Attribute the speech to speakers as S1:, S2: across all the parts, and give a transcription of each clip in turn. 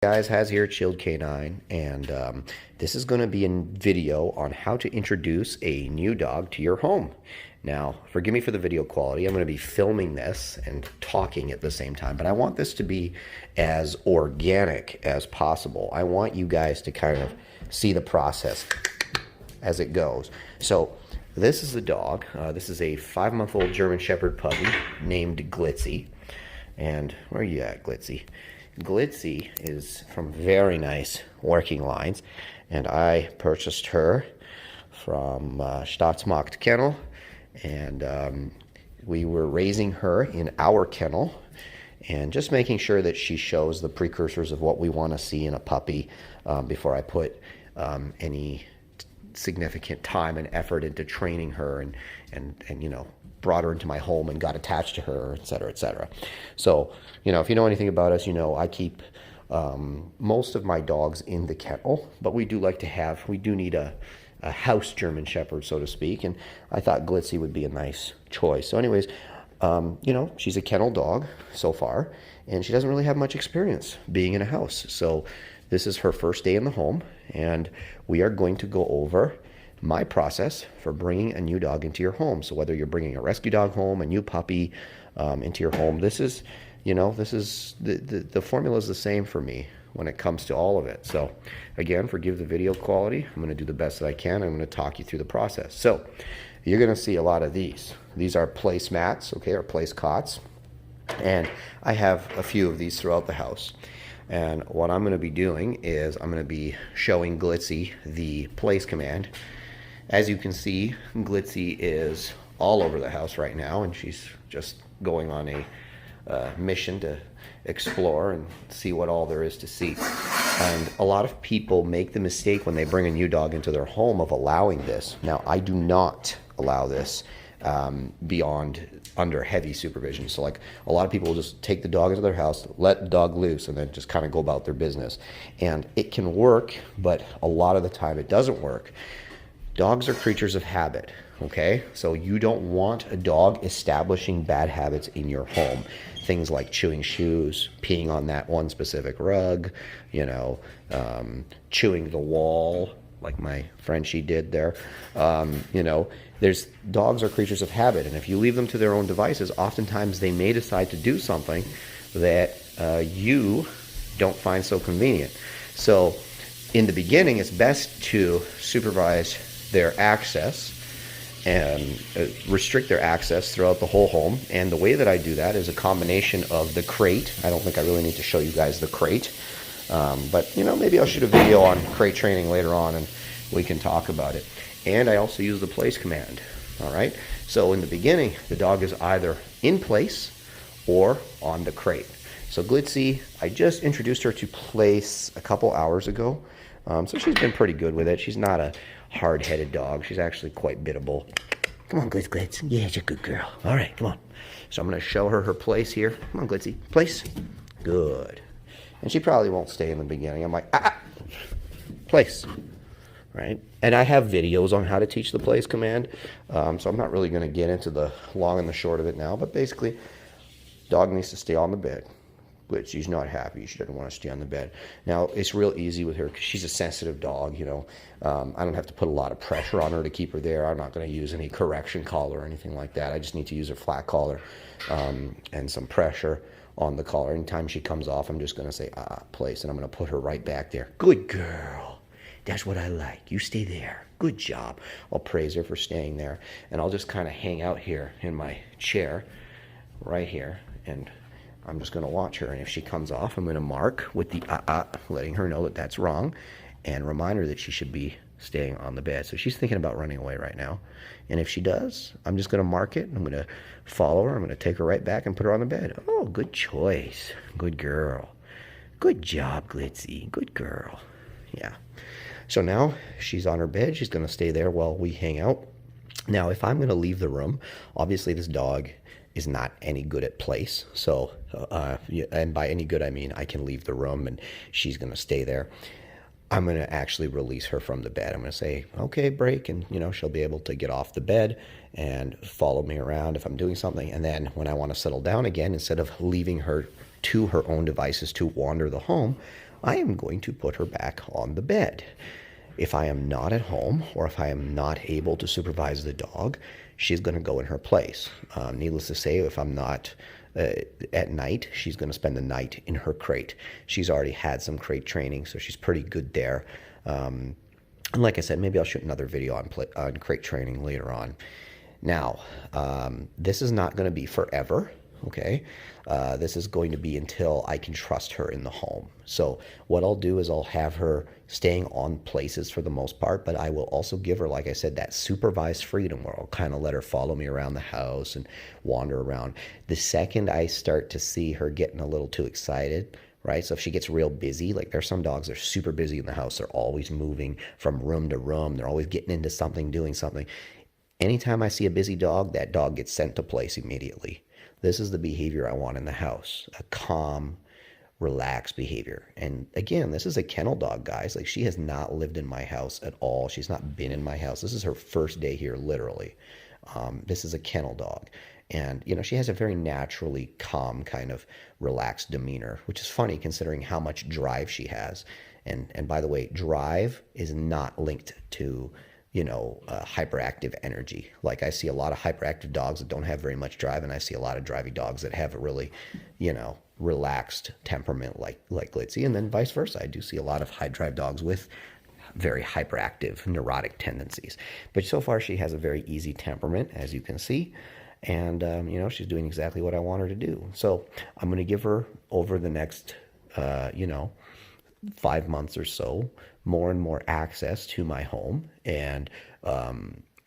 S1: Guys, Has here, Chilled Canine, and this is going to be a video on how to introduce a new dog to your home. Now, forgive me for the video quality. I'm going to be filming this and talking at the same time, but I want this to be as organic as possible. I want you guys to kind of see the process as it goes. So, this is the dog. This is a 5-month-old German Shepherd puppy named Glitzy. And where are you at, Glitzy? Glitzy is from very nice working lines, and I purchased her from Staatsmarkt Kennel, and we were raising her in our kennel and just making sure that she shows the precursors of what we want to see in a puppy before I put any significant time and effort into training her and you know, brought her into my home and got attached to her, et cetera, et cetera. So, you know, if you know anything about us, you know I keep most of my dogs in the kennel, but we do need a house German Shepherd, so to speak, and I thought Glitzy would be a nice choice. So anyways, you know, she's a kennel dog so far, and she doesn't really have much experience being in a house. So this is her first day in the home, and we are going to go over my process for bringing a new dog into your home. So whether you're bringing a rescue dog home, a new puppy into your home, this is, you know, this is the formula is the same for me when it comes to all of it. So again, forgive the video quality. I'm going to do the best that I can. I'm going to talk you through the process. So you're going to see a lot of these. These are place mats, okay, or place cots. And I have a few of these throughout the house. And what I'm going to be doing is I'm going to be showing Glitzy the place command. As you can see, Glitzy is all over the house right now, and she's just going on a mission to explore and see what all there is to see. And a lot of people make the mistake when they bring a new dog into their home of allowing this. Now, I do not allow this under heavy supervision. So like a lot of people will just take the dog into their house, let the dog loose, and then just kind of go about their business. And it can work, but a lot of the time it doesn't work. Dogs are creatures of habit, okay? So you don't want a dog establishing bad habits in your home. Things like chewing shoes, peeing on that one specific rug, you know, chewing the wall, like my friend she did there. You know, dogs are creatures of habit, and if you leave them to their own devices, oftentimes they may decide to do something that you don't find so convenient. So in the beginning, it's best to supervise their access and restrict their access throughout the whole home. And the way that I do that is a combination of the crate. I don't think I really need to show you guys the crate, but you know, maybe I'll shoot a video on crate training later on and we can talk about it. And I also use the place command. All right, so in the beginning, the dog is either in place or on the crate. So Glitzy, I just introduced her to place a couple hours ago, so she's been pretty good with it. She's not a hard-headed dog. She's actually quite biddable. Come on, Glitz. Yeah, she's a good girl. All right, come on. So I'm going to show her place here. Come on, Glitzy. Place. Good. And she probably won't stay in the beginning. I'm like, place. Right? And I have videos on how to teach the place command, so I'm not really going to get into the long and the short of it now, but basically, dog needs to stay on the bed. But she's not happy. She doesn't want to stay on the bed. Now, it's real easy with her because she's a sensitive dog, you know. I don't have to put a lot of pressure on her to keep her there. I'm not going to use any correction collar or anything like that. I just need to use a flat collar and some pressure on the collar. Anytime she comes off, I'm just going to say, place, and I'm going to put her right back there. Good girl. That's what I like. You stay there. Good job. I'll praise her for staying there. And I'll just kind of hang out here in my chair right here, and I'm just going to watch her, and if she comes off, I'm going to mark with the letting her know that that's wrong, and remind her that she should be staying on the bed. So she's thinking about running away right now, and if she does, I'm just going to mark it. I'm going to follow her. I'm going to take her right back and put her on the bed. Oh, good choice. Good girl. Good job, Glitzy. Good girl. Yeah. So now she's on her bed. She's going to stay there while we hang out. Now, if I'm going to leave the room, obviously this dog is not any good at place. So, and by any good, I mean I can leave the room and she's going to stay there. I'm going to actually release her from the bed. I'm going to say, okay, break. And, you know, she'll be able to get off the bed and follow me around if I'm doing something. And then when I want to settle down again, instead of leaving her to her own devices to wander the home, I am going to put her back on the bed. If I am not at home or if I am not able to supervise the dog, she's going to go in her place. Needless to say, if I'm not at night, she's going to spend the night in her crate. She's already had some crate training, so she's pretty good there. And like I said, maybe I'll shoot another video on crate training later on. Now, this is not going to be forever, okay? This is going to be until I can trust her in the home. So what I'll do is I'll have her staying on places for the most part, but I will also give her, like I said, that supervised freedom where I'll kind of let her follow me around the house and wander around. The second I start to see her getting a little too excited, right? So if she gets real busy, like there's some dogs that are super busy in the house. They're always moving from room to room. They're always getting into something, doing something. Anytime I see a busy dog, that dog gets sent to place immediately. This is the behavior I want in the house, a calm, relaxed behavior. And again, this is a kennel dog, guys. Like, she has not lived in my house at all. She's not been in my house. This is her first day here, literally. This is a kennel dog. And, you know, she has a very naturally calm, kind of relaxed demeanor, which is funny considering how much drive she has. And by the way, drive is not linked to, you know, hyperactive energy. Like, I see a lot of hyperactive dogs that don't have very much drive, and I see a lot of drivey dogs that have a really, you know, relaxed temperament like Litzy, and then vice versa. I do see a lot of high drive dogs with very hyperactive, neurotic tendencies. But so far, she has a very easy temperament, as you can see. And, you know, she's doing exactly what I want her to do. So I'm going to give her, over the next, you know, 5 months or so, more and more access to my home. And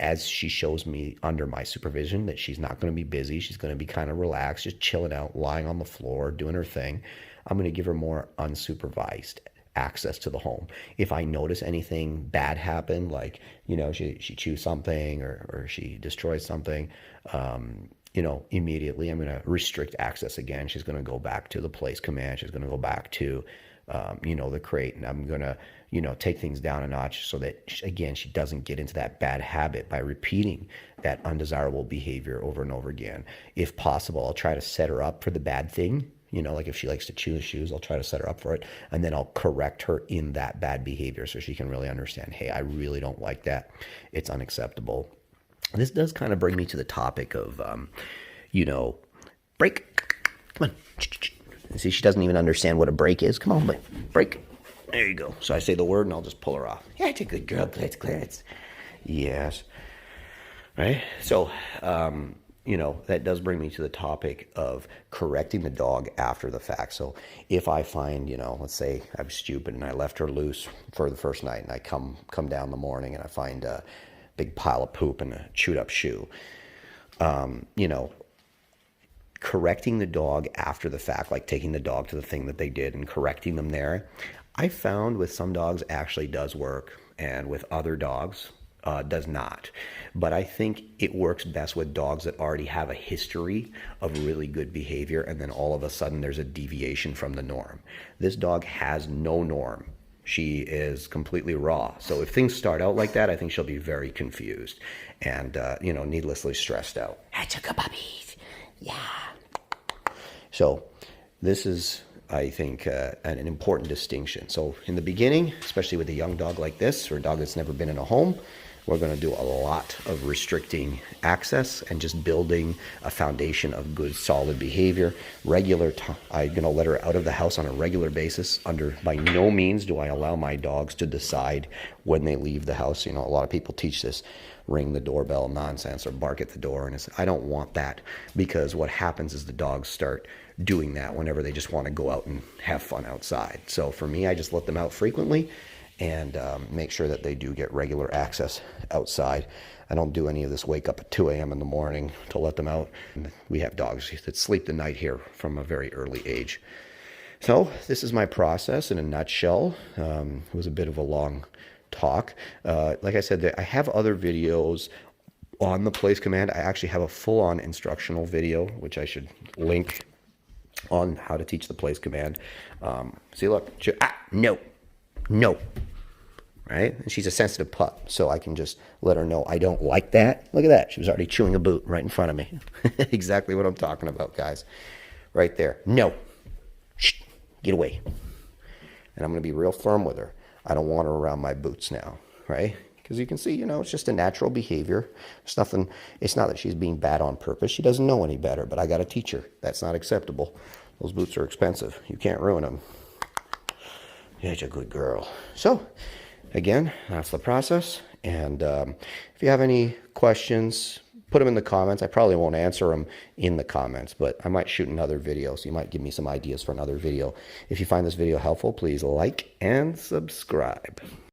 S1: as she shows me under my supervision that she's not going to be busy, she's going to be kind of relaxed, just chilling out, lying on the floor, doing her thing, I'm going to give her more unsupervised access to the home. If I notice anything bad happen, like, you know, she chews something or she destroys something, you know, immediately I'm going to restrict access again. She's going to go back to the place command. She's going to go back to, you know, the crate, and I'm going to, you know, take things down a notch so that, again, she doesn't get into that bad habit by repeating that undesirable behavior over and over again. If possible, I'll try to set her up for the bad thing. You know, like if she likes to chew the shoes, I'll try to set her up for it, and then I'll correct her in that bad behavior so she can really understand, hey, I really don't like that. It's unacceptable. This does kind of bring me to the topic of, you know, break. Come on. See, she doesn't even understand what a break is. Come on, but break. There you go. So I say the word and I'll just pull her off. Yeah, it's a good girl, Clarence. Yes. Right? So, you know, that does bring me to the topic of correcting the dog after the fact. So if I find, you know, let's say I'm stupid and I left her loose for the first night, and I come down in the morning and I find a big pile of poop and a chewed up shoe, you know, correcting the dog after the fact, like taking the dog to the thing that they did and correcting them there, I found with some dogs actually does work, and with other dogs does not. But I think it works best with dogs that already have a history of really good behavior, and then all of a sudden there's a deviation from the norm. This dog has no norm. She is completely raw. So if things start out like that, I think she'll be very confused and, you know, needlessly stressed out. I took a puppies. Yeah. So this is, I think, an important distinction. So in the beginning, especially with a young dog like this, or a dog that's never been in a home, we're going to do a lot of restricting access and just building a foundation of good, solid behavior. I'm going to let her out of the house on a regular basis. By no means do I allow my dogs to decide when they leave the house. You know, a lot of people teach this ring the doorbell nonsense or bark at the door, and I don't want that, because what happens is the dogs start doing that whenever they just want to go out and have fun outside. So for me, I just let them out frequently and make sure that they do get regular access outside. I don't do any of this wake up at 2 a.m. in the morning to let them out. And we have dogs that sleep the night here from a very early age. So this is my process in a nutshell. It was a bit of a long talk. Like I said, I have other videos on the place command. I actually have a full-on instructional video, which I should link, on how to teach the place command. See, look, no, right? And she's a sensitive pup, so I can just let her know I don't like that. Look at that. She was already chewing a boot right in front of me. Exactly what I'm talking about, guys. Right there. No. Shh. Get away. and I'm going to be real firm with her. I don't want her around my boots now, right? Because you can see, you know, it's just a natural behavior. It's nothing, it's not that she's being bad on purpose. She doesn't know any better, but I got to teach her. That's not acceptable. Those boots are expensive. You can't ruin them. You're a good girl. So, again, that's the process. And if you have any questions, put them in the comments. I probably won't answer them in the comments, but I might shoot another video. So you might give me some ideas for another video. If you find this video helpful, please like and subscribe.